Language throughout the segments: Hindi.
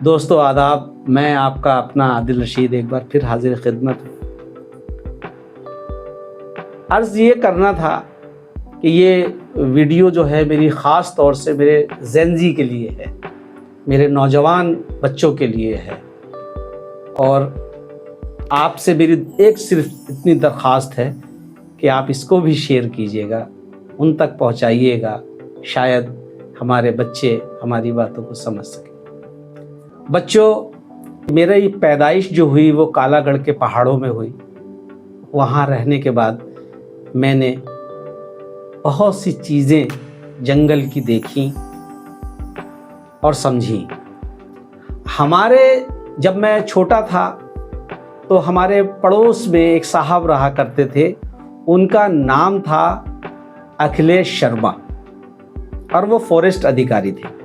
दोस्तों आदाब, मैं आपका अपना आदिल रशीद एक बार फिर हाजिर खिदमत हूँ। अर्ज़ ये करना था कि ये वीडियो जो है मेरी ख़ास तौर से मेरे जेन-ज़ी के लिए है, मेरे नौजवान बच्चों के लिए है। और आपसे मेरी एक सिर्फ इतनी दरख्वास्त है कि आप इसको भी शेयर कीजिएगा, उन तक पहुँचाइएगा, शायद हमारे बच्चे हमारी बातों को समझ सकें। बच्चों, मेरी पैदाइश जो हुई वो कालागढ़ के पहाड़ों में हुई। वहाँ रहने के बाद मैंने बहुत सी चीज़ें जंगल की देखी और समझी। जब मैं छोटा था तो हमारे पड़ोस में एक साहब रहा करते थे, उनका नाम था अखिलेश शर्मा और वो फॉरेस्ट अधिकारी थे।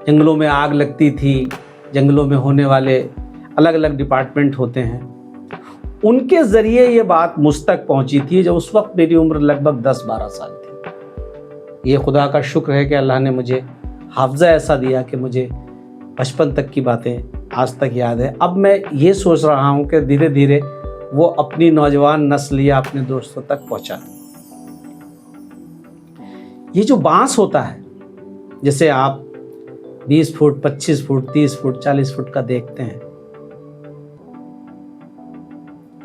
जंगलों में आग लगती थी, जंगलों में होने वाले अलग अलग डिपार्टमेंट होते हैं, उनके ज़रिए ये बात मुझ तक पहुंची थी जब उस वक्त मेरी उम्र लगभग 10-12 साल थी। ये खुदा का शुक्र है कि अल्लाह ने मुझे हाफ़ज़ा ऐसा दिया कि मुझे बचपन तक की बातें आज तक याद है। अब मैं ये सोच रहा हूँ कि धीरे धीरे वो अपनी नौजवान नस्ल या अपने दोस्तों तक पहुँचा। ये जो बांस होता है, जैसे आप 20 फुट, 25 फुट, 30 फुट, 40 फुट का देखते हैं,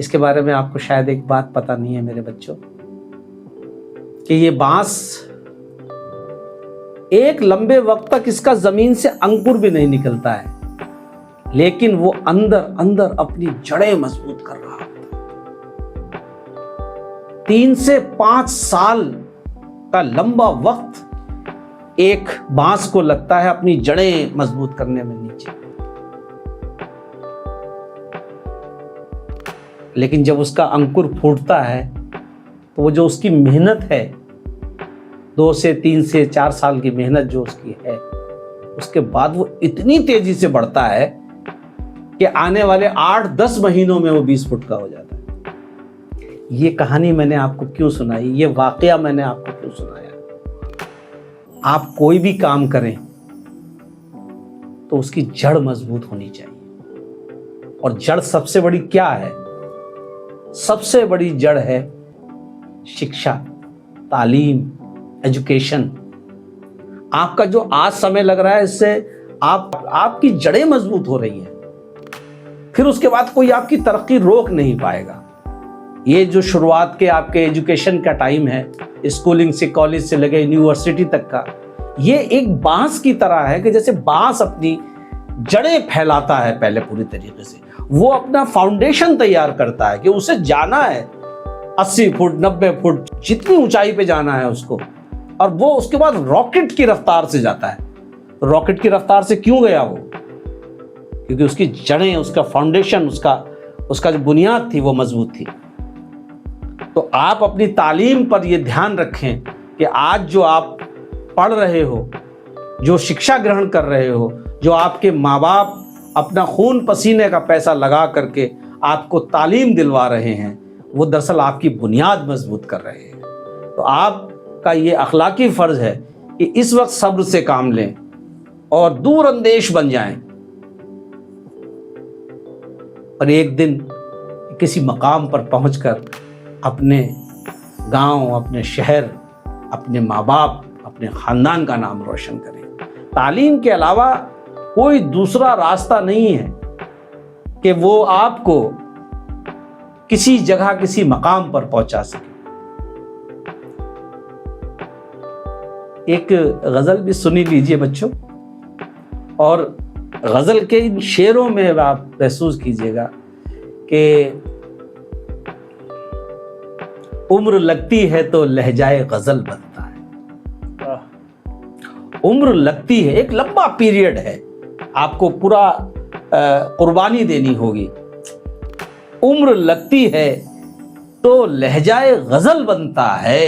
इसके बारे में आपको शायद एक बात पता नहीं है मेरे बच्चों, कि ये बांस एक लंबे वक्त तक इसका जमीन से अंकुर भी नहीं निकलता है, लेकिन वो अंदर अंदर अपनी जड़ें मजबूत कर रहा होता है। 3 से 5 साल का लंबा वक्त एक बांस को लगता है अपनी जड़ें मजबूत करने में नीचे। लेकिन जब उसका अंकुर फूटता है तो वो जो उसकी मेहनत है, 2 से 3 से 4 साल की मेहनत जो उसकी है, उसके बाद वो इतनी तेजी से बढ़ता है कि आने वाले 8-10 महीनों में वो 20 फुट का हो जाता है। ये कहानी मैंने आपको क्यों सुनाई, ये वाकया मैंने आपको क्यों सुनाया? आप कोई भी काम करें तो उसकी जड़ मजबूत होनी चाहिए। और जड़ सबसे बड़ी क्या है? सबसे बड़ी जड़ है शिक्षा, तालीम, एजुकेशन। आपका जो आज समय लग रहा है, इससे आपकी जड़ें मजबूत हो रही हैं, फिर उसके बाद कोई आपकी तरक्की रोक नहीं पाएगा। ये जो शुरुआत के आपके एजुकेशन का टाइम है, स्कूलिंग से कॉलेज से लगे यूनिवर्सिटी तक का, ये एक बांस की तरह है कि जैसे बांस अपनी जड़ें फैलाता है पहले पूरी तरीके से, वो अपना फाउंडेशन तैयार करता है कि उसे जाना है 80 फुट 90 फुट जितनी ऊंचाई पे जाना है उसको, और वो उसके बाद रॉकेट की रफ्तार से जाता है। रॉकेट की रफ्तार से क्यों गया वो? क्योंकि उसकी जड़ें, उसका फाउंडेशन, उसका जो बुनियाद थी वो मजबूत थी। तो आप अपनी तालीम पर ये ध्यान रखें कि आज जो आप पढ़ रहे हो, जो शिक्षा ग्रहण कर रहे हो, जो आपके माँ बाप अपना खून पसीने का पैसा लगा करके आपको तालीम दिलवा रहे हैं, वो दरअसल आपकी बुनियाद मजबूत कर रहे हैं। तो आपका ये अखलाकी फ़र्ज़ है कि इस वक्त सब्र से काम लें और दूरअंदेश बन जाएं, और एक दिन किसी मकाम पर पहुंचकर अपने गांव, अपने शहर, अपने माँ बाप, अपने ख़ानदान का नाम रोशन करें। तालीम के अलावा कोई दूसरा रास्ता नहीं है कि वो आपको किसी जगह, किसी मकाम पर पहुंचा सके। एक गज़ल भी सुनी लीजिए बच्चों, और गज़ल के इन शेरों में आप महसूस कीजिएगा कि उम्र लगती है तो लहजाए गज़ल बनता है। उम्र लगती है, एक लंबा पीरियड है, आपको पूरा कुर्बानी देनी होगी। उम्र लगती है तो लहजाए गज़ल बनता है,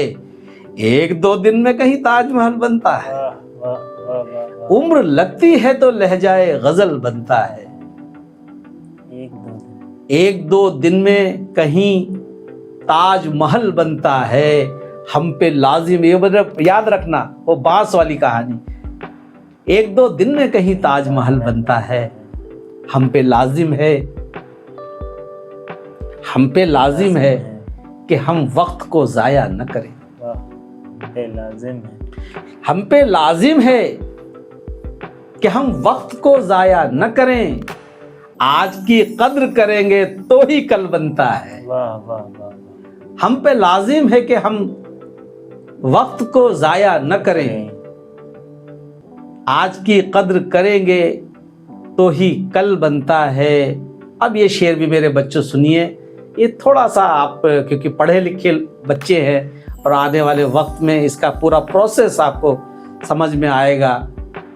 1-2 दिन में कहीं ताजमहल बनता है। उम्र लगती है तो लहजाए गज़ल बनता है, 1-2 दिन में कहीं ताजमहल बनता है। हम पे लाजिम, ये याद रखना, वो बांस वाली कहानी, एक दो दिन में कहीं ताजमहल बनता है। हम पे लाजिम है, हम पे लाजिम है कि हम वक्त को जाया न करें। हम पे लाजिम है कि हम वक्त को जाया न करें। आज की कद्र करेंगे तो ही कल बनता है। वाह वाह वाह। हम पे लाजिम है कि हम वक्त को जाया न करें। आज की कद्र करेंगे तो ही कल बनता है। अब ये शेर भी मेरे बच्चों सुनिए। ये थोड़ा सा आप क्योंकि पढ़े लिखे बच्चे हैं और आने वाले वक्त में इसका पूरा प्रोसेस आपको समझ में आएगा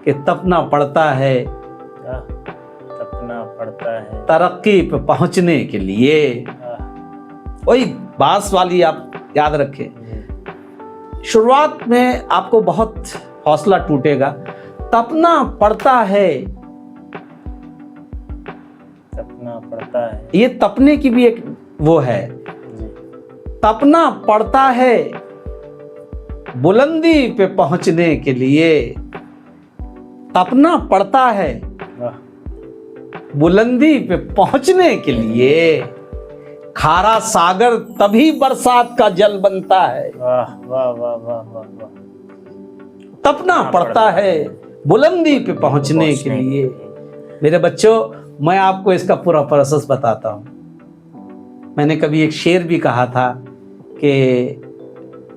कि तपना पड़ता है, तपना पड़ता है तरक्की पे पहुंचने के लिए। वही बांस वाली आप याद रखें। शुरुआत में आपको बहुत हौसला टूटेगा। तपना पड़ता है, तपना पड़ता है। ये तपने की भी एक वो है। तपना पड़ता है बुलंदी पे पहुंचने के लिए। तपना पड़ता है बुलंदी पे पहुंचने के लिए। खारा सागर तभी बरसात का जल बनता है। वाह वाह वाह वाह वाह वाह। तपना पड़ता है बुलंदी पे पहुंचने के लिए। मेरे बच्चों, मैं आपको इसका पूरा प्रोसेस बताता हूं। मैंने कभी एक शेर भी कहा था कि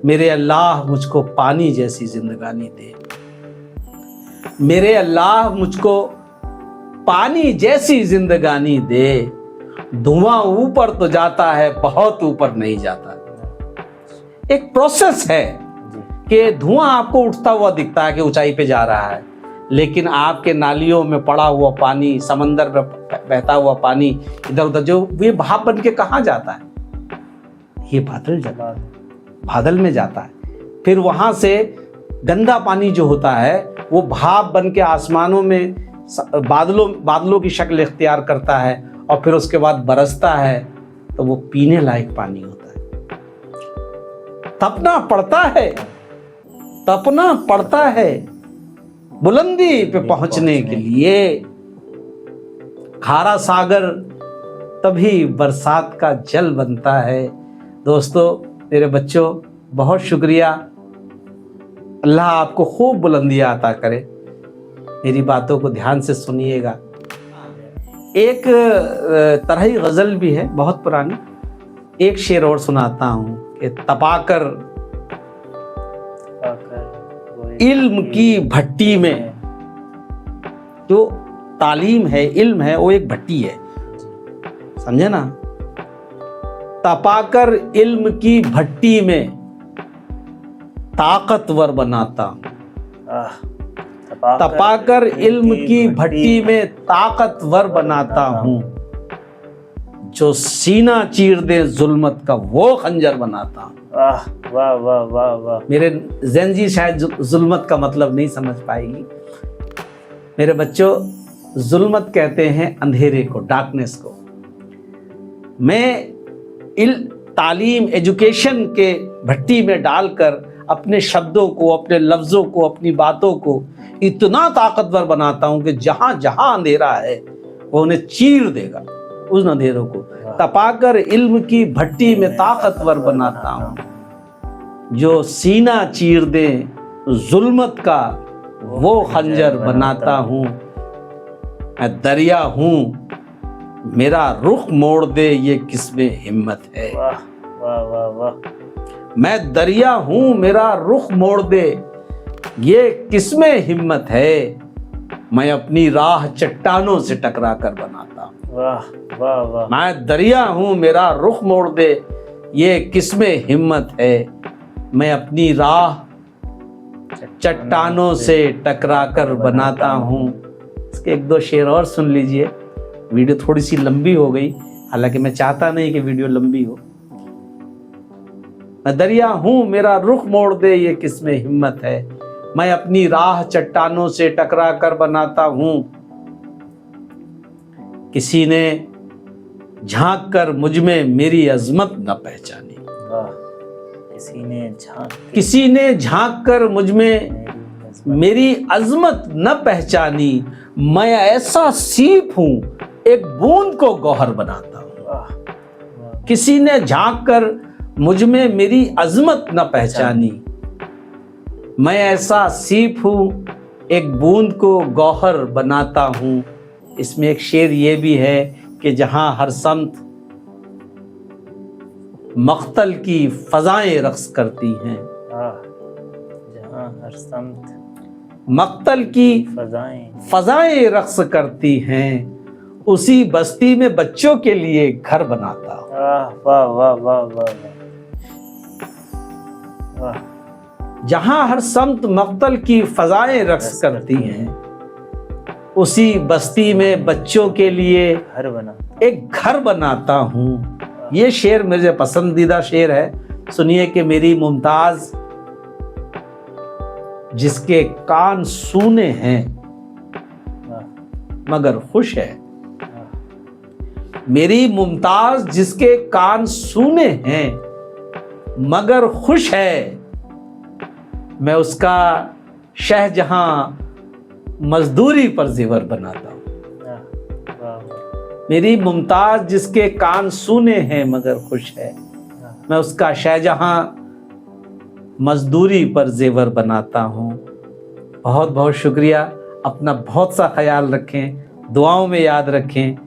मेरे अल्लाह मुझको पानी जैसी जिंदगानी दे। मेरे अल्लाह मुझको पानी जैसी जिंदगानी दे। धुआं ऊपर तो जाता है, बहुत ऊपर नहीं जाता। एक प्रोसेस है कि धुआं आपको उठता हुआ दिखता है कि ऊंचाई पे जा रहा है, लेकिन आपके नालियों में पड़ा हुआ पानी, समंदर में बहता हुआ पानी इधर उधर जो ये भाप बन के कहाँ जाता है? ये बादल में जाता है। फिर वहां से गंदा पानी जो होता है वो भाप बन के आसमानों में बादलों की शक्ल इख्तियार करता है और फिर उसके बाद बरसता है, तो वो पीने लायक पानी होता है। तपना पड़ता है, तपना पड़ता है बुलंदी पे पहुंचने के लिए। खारा सागर तभी बरसात का जल बनता है। दोस्तों, मेरे बच्चों, बहुत शुक्रिया। अल्लाह आपको खूब बुलंदियां अता करे। मेरी बातों को ध्यान से सुनिएगा। एक तरही गजल भी है बहुत पुरानी। एक शेर और सुनाता हूं कि तपाकर इल्म की भट्टी में। जो तालीम है, इल्म है, वो एक भट्टी है, समझे ना। तपाकर इल्म की भट्टी में ताकतवर बनाता हूं। तपाकर इल्म की भट्टी में ताकतवर बनाता हूं। जो सीना चीर दे जुल्मत का वो खंजर बनाता हूं। वाह वाह वाह वाह। मेरे ज़ेनजी शायद जुल्मत का मतलब नहीं समझ पाएगी। मेरे बच्चों, जुल्मत कहते हैं अंधेरे को, डार्कनेस को। मैं तालीम, एजुकेशन के भट्टी में डालकर अपने शब्दों को, अपने लफ्ज़ों को, अपनी बातों को इतना ताकतवर बनाता हूं कि जहां जहां अंधेरा है वो उन्हें चीर देगा, उन अंधेरों को। तपाकर इल्म की भट्टी में ताकतवर बनाता हूं। जो सीना चीर दे जुल्मत का वो खंजर बनाता हूं। मैं दरिया हूं, मेरा रुख मोड़ दे ये किसमें हिम्मत है। वाह वाह वाह वाह। मैं दरिया हूं, मेरा रुख मोड़ दे ये किसमें हिम्मत है। मैं अपनी राह चट्टानों से टकरा कर बनाता हूं। वाह वाह वाह। मैं दरिया हूं, मेरा रुख मोड़ दे ये किसमें हिम्मत है। मैं अपनी राह चट्टानों से टकरा कर बनाता हूं। इसके एक दो शेर और सुन लीजिए। वीडियो थोड़ी सी लंबी हो गई, हालांकि मैं चाहता नहीं कि वीडियो लंबी हो। मैं दरिया हूं, मेरा रुख मोड़ दे ये किसमें हिम्मत है। मैं अपनी राह चट्टानों से टकरा कर बनाता हूं। किसी ने झांक कर मुझ में मेरी अजमत न पहचानी। किसी ने झांक कर मुझ में मेरी अजमत न पहचानी, मैं ऐसा सीप हूं एक बूंद को गौहर बनाता हूं। वाह वाह किसी ने झांक कर मुझ में मेरी अजमत न पहचानी, मैं ऐसा सीप हूं एक बूंद को गौहर बनाता हूं। इसमें एक शेर ये भी है कि जहां हर समत मख्तल की फजाएं रक्स करती हैं, जहाँ हर समत मख्तल की फजाएं रक्स करती हैं, उसी बस्ती में बच्चों के लिए घर बनाता हूं। वाह वाह वाह वाह वाह। जहां हर समत मख्तल की फजाएं रक्स करती हैं, उसी बस्ती में बच्चों के लिए घर बना एक घर बनाता हूं। ये शेर मेरे पसंदीदा शेर है। सुनिए कि मेरी मुमताज जिसके कान सूने हैं मगर खुश है, मेरी मुमताज जिसके कान सूने हैं मगर खुश है, मैं उसका शहजहां मजदूरी पर जेवर बनाता हूं। मेरी मुमताज जिसके कान सूने हैं मगर खुश है, मैं उसका शहजहां मजदूरी पर जेवर बनाता हूं। बहुत बहुत शुक्रिया। अपना बहुत सा ख्याल रखें, दुआओं में याद रखें।